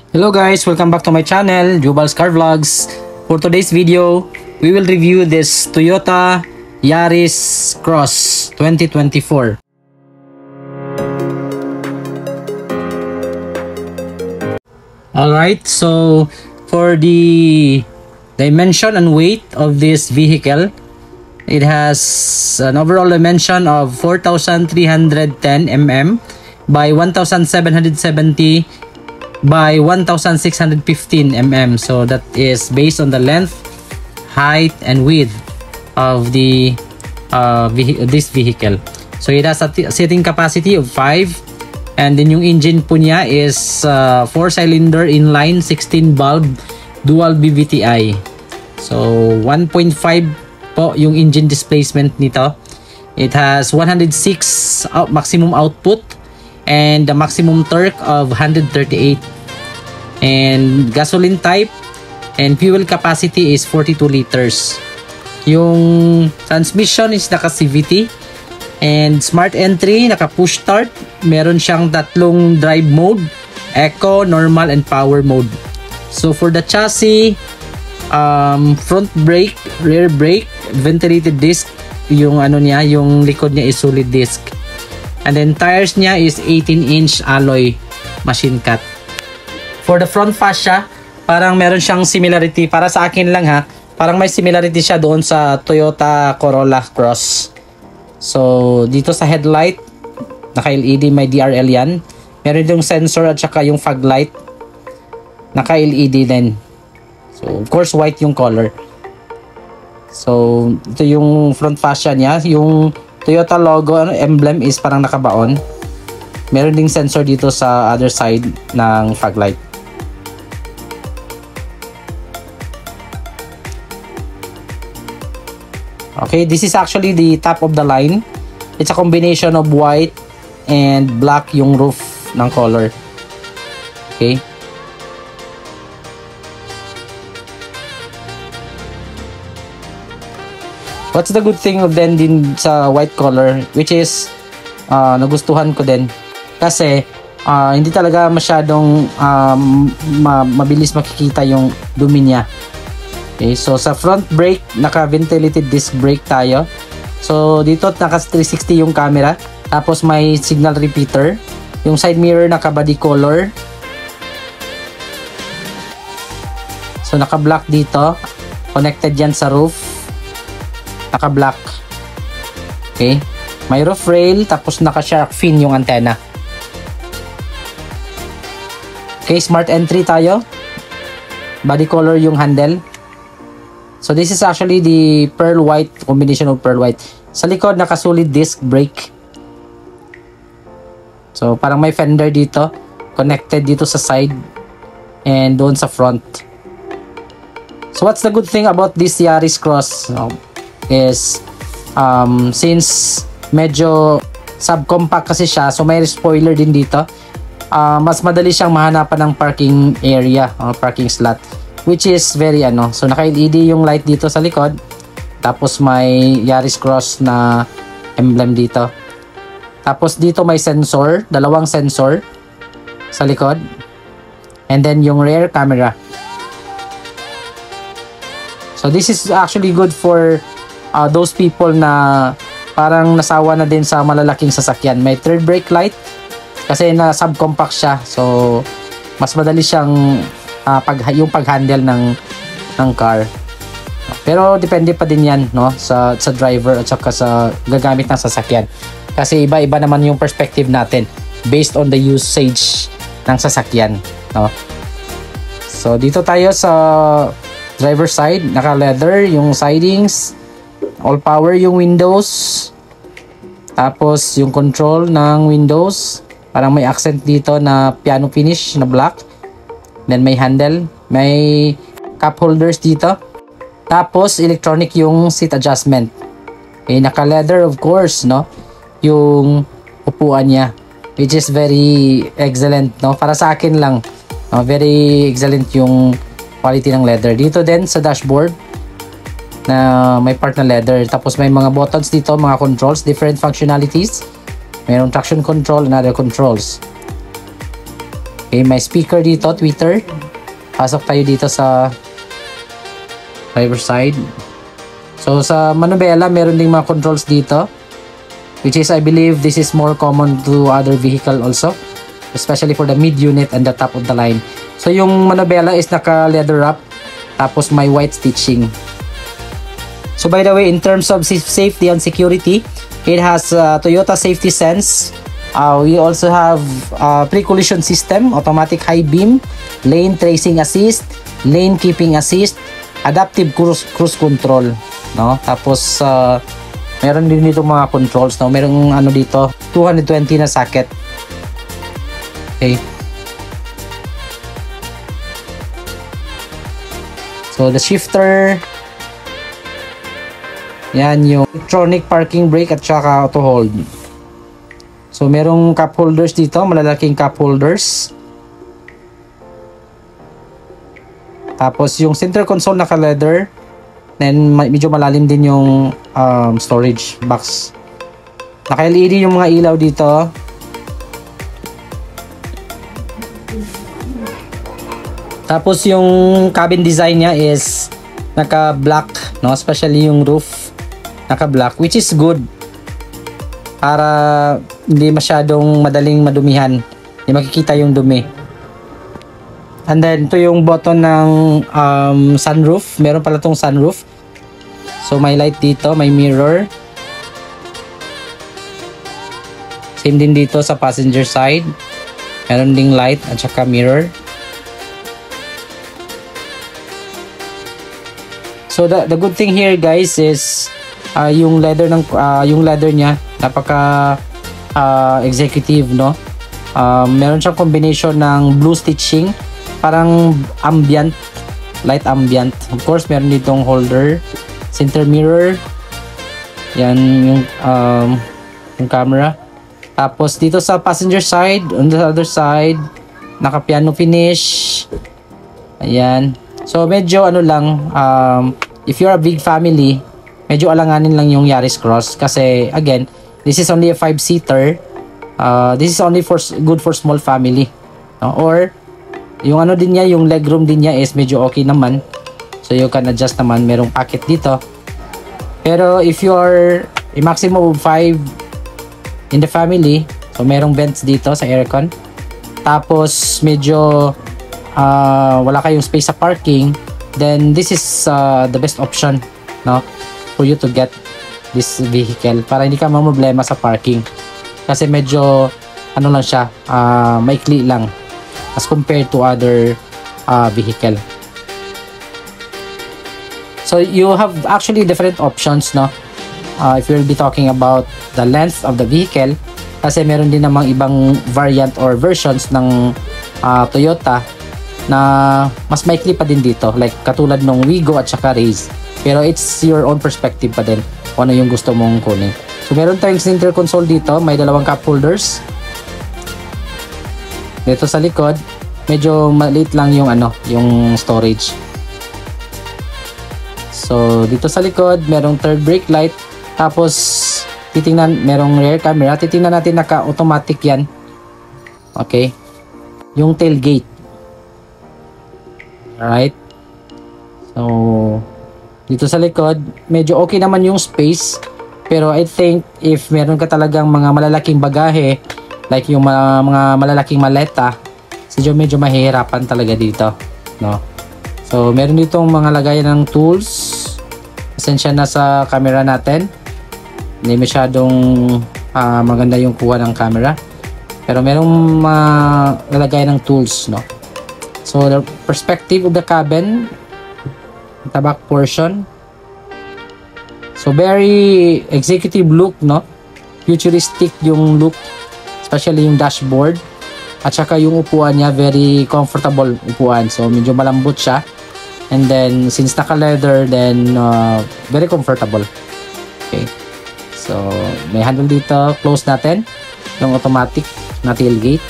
Hello guys, welcome back to my channel, Jubal's Car Vlogs. For today's video, we will review this Toyota Yaris Cross 2024. Alright, so for the dimension and weight of this vehicle, it has an overall dimension of 4,310 mm by 1,770 by 1,615 mm. So that is based on the length, height, and width of the this vehicle. So it has a seating capacity of 5, and then yung engine po niya is 4-cylinder inline 16 valve dual BVTi. So 1.5 po yung engine displacement nito. It has 106 maximum output and the maximum torque of 138, and gasoline type and fuel capacity is 42 liters. Yung transmission is naka CVT, and smart entry, naka push start. Meron siyang tatlong drive mode: eco, normal, and power mode. So for the chassis, front brake, rear brake, ventilated disc, yung ano niya, yung likod niya is solid disc. And then tires niya is 18-inch alloy machine cut. For the front fascia, parang meron siyang similarity, para sa akin lang ha, parang may similarity siya doon sa Toyota Corolla Cross. So dito sa headlight, naka-LED, may DRL yan. Meron yung sensor at saka yung fog light, naka-LED din. So of course white yung color. So ito yung front fascia niya. Yung Toyota logo, emblem is parang nakabaon. Meron ding sensor dito sa other side ng fog light. Okay, this is actually the top of the line. It's a combination of white and black yung roof ng color. Okay. What's the good thing of then din sa white color, which is nagustuhan ko din kasi hindi talaga masyadong mabilis makikita yung dumi niya. Okay, so sa front brake, naka-ventilated disc brake tayo. So dito naka 360 yung camera, tapos may signal repeater. Yung side mirror naka body color. So naka black dito, connected yan sa roof. Naka-black. Okay. May roof rail, tapos naka-shark fin yung antenna. Okay, smart entry tayo. Body color yung handle. So this is actually the pearl white, combination of pearl white. Sa likod, naka-solid disc brake. So parang may fender dito, connected dito sa side and doon sa front. So what's the good thing about this Yaris Cross? Is since medyo subcompact kasi siya, so may spoiler din dito, mas madali siyang mahanapan ng parking area o parking slot, which is very so naka-LED yung light dito sa likod, tapos may Yaris Cross na emblem dito, tapos dito may sensor, dalawang sensor sa likod, and then yung rear camera. So this is actually good for those people na parang nasawa na din sa malalaking sasakyan. May third brake light kasi na subcompact siya, so mas madali siyang yung pag-handle ng car. Pero depende pa din yan, no, sa driver at saka sa gagamit ng sasakyan, kasi iba-iba naman yung perspective natin based on the usage ng sasakyan, no. So dito tayo sa driver side, naka leather yung sidings, all power yung windows, tapos yung control ng windows, parang may accent dito na piano finish na black, then may handle, may cup holders dito, tapos electronic yung seat adjustment. Okay, naka leather of course, no, yung upuan niya, which is very excellent, no, para sa akin lang, no, very excellent yung quality ng leather. Dito din sa dashboard na may part na leather, tapos may mga buttons dito, mga controls, different functionalities. Mayroong traction control and other controls. Okay, may speaker dito, tweeter. Pasok tayo dito sa driver side. So sa manubela, meron ding mga controls dito, which is I believe this is more common to other vehicle also, especially for the mid unit and the top of the line. So yung manubela is naka leather wrap, tapos may white stitching. So by the way, in terms of safety and security, it has Toyota Safety Sense. We also have pre-collision system, automatic high beam, lane tracing assist, lane keeping assist, adaptive cruise control, no? Tapos meron din dito mga controls, no? Merong ano dito, 220 na socket. Okay. So the shifter, yan yung electronic parking brake at saka auto hold. So merong cup holders dito, malalaking cup holders. Tapos yung center console naka leather, then medyo malalim din yung storage box. Naka LED yung mga ilaw dito. Tapos yung cabin design niya is naka black, no, especially yung roof naka black, which is good para hindi masyadong madaling madumihan, hindi makikita yung dumi. And then ito yung button ng sunroof, meron pala tong sunroof. So may light dito, may mirror. Same din dito sa passenger side, meron ding light at saka mirror. So the good thing here guys is yung leather ng yung leather niya napaka executive, no? Meron siyang combination ng blue stitching, parang ambient, light ambient. Of course, meron ditong holder, center mirror. Yan yung camera. Tapos dito sa passenger side, on the other side, naka piano finish. Ayan. So medyo ano lang, if you're a big family, medyo alanganin lang yung Yaris Cross kasi again, this is only a 5-seater. This is only good for small family, no? Or yung ano din niya, yung legroom din niya is medyo okay naman. So you can adjust naman, merong pocket dito. Pero if you are a maximum of 5 in the family, so merong vents dito sa aircon. Tapos medyo wala kayong space sa parking, then this is the best option, no, for you to get this vehicle para hindi ka problema sa parking kasi medyo ano lang siya, maikli lang as compared to other vehicle. So you have actually different options, no, if you'll be talking about the length of the vehicle kasi meron din namang ibang variant or versions ng Toyota na mas maikli pa din dito, like katulad ng Wigo at saka Raze. Pero it's your own perspective pa din kung ano yung gusto mong kunin. So meron tayong center console dito, may dalawang cup holders. Dito sa likod, medyo maliit lang yung ano, yung storage. So dito sa likod, merong third brake light. Tapos titingnan, merong rear camera. Titingnan natin naka-automatic yan. Okay. Yung tailgate. Alright. So dito sa likod, medyo okay naman yung space. Pero I think if meron ka talagang mga malalaking bagahe, like yung mga malalaking maleta, medyo mahihirapan talaga dito, no? So meron ditong mga lagayan ng tools. Pasensya na sa camera natin, hindi masyadong maganda yung kuha ng camera, pero merong lalagay ng tools, no? So the perspective of the cabin, the back portion, so very executive look, no? Futuristic yung look, especially yung dashboard. At saka yung upuan niya, very comfortable upuan. So medyo malambot siya. And then since naka leather, then very comfortable. Okay. So may handle dito, close natin yung automatic na tailgate.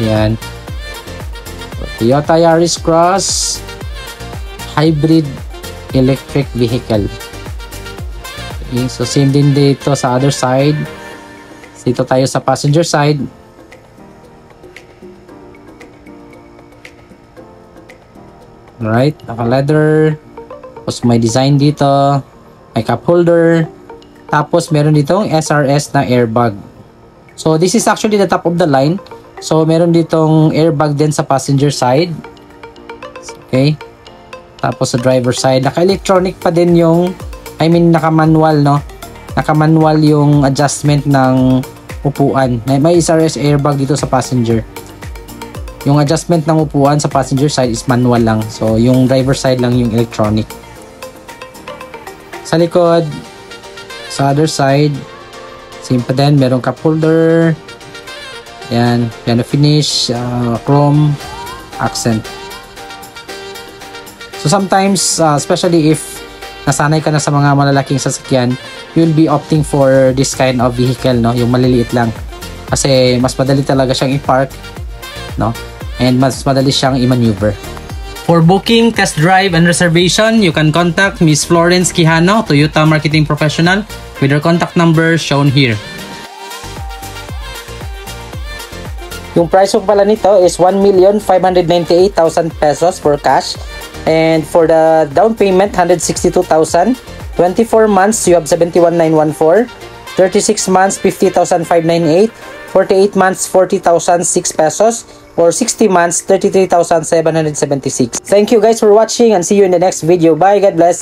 Ayan. So, Toyota Yaris Cross hybrid electric vehicle. Okay, so same din dito sa other side. Dito tayo sa passenger side. Alright, naka-leather. Tapos may design dito. May cup holder. Tapos meron ditong SRS na airbag. So this is actually the top of the line. So meron ditong airbag din sa passenger side. Okay. Tapos sa driver side, naka-electronic pa din yung, naka-manual, no? Naka-manual yung adjustment ng upuan. May SRS airbag dito sa passenger. Yung adjustment ng upuan sa passenger side is manual lang. So yung driver side lang yung electronic. Sa likod, sa other side, same pa din, merong cup holder. Yan, piano finish, chrome, accent. So sometimes, especially if nasanay ka na sa mga malalaking sasakyan, you'll be opting for this kind of vehicle, no? Yung maliliit lang. Kasi mas madali talaga siyang i-park, no? And mas madali siyang i-maneuver. For booking, test drive, and reservation, you can contact Miss Florence Quijano, Toyota Marketing Professional, with her contact number shown here. Yung price pala nito is 1,598,000 pesos for cash. And for the down payment, 162,000. 24 months, you have 71,914. 36 months, 50,598. 48 months, 40,006 pesos. Or 60 months, 33,776. Thank you guys for watching and see you in the next video. Bye, God bless.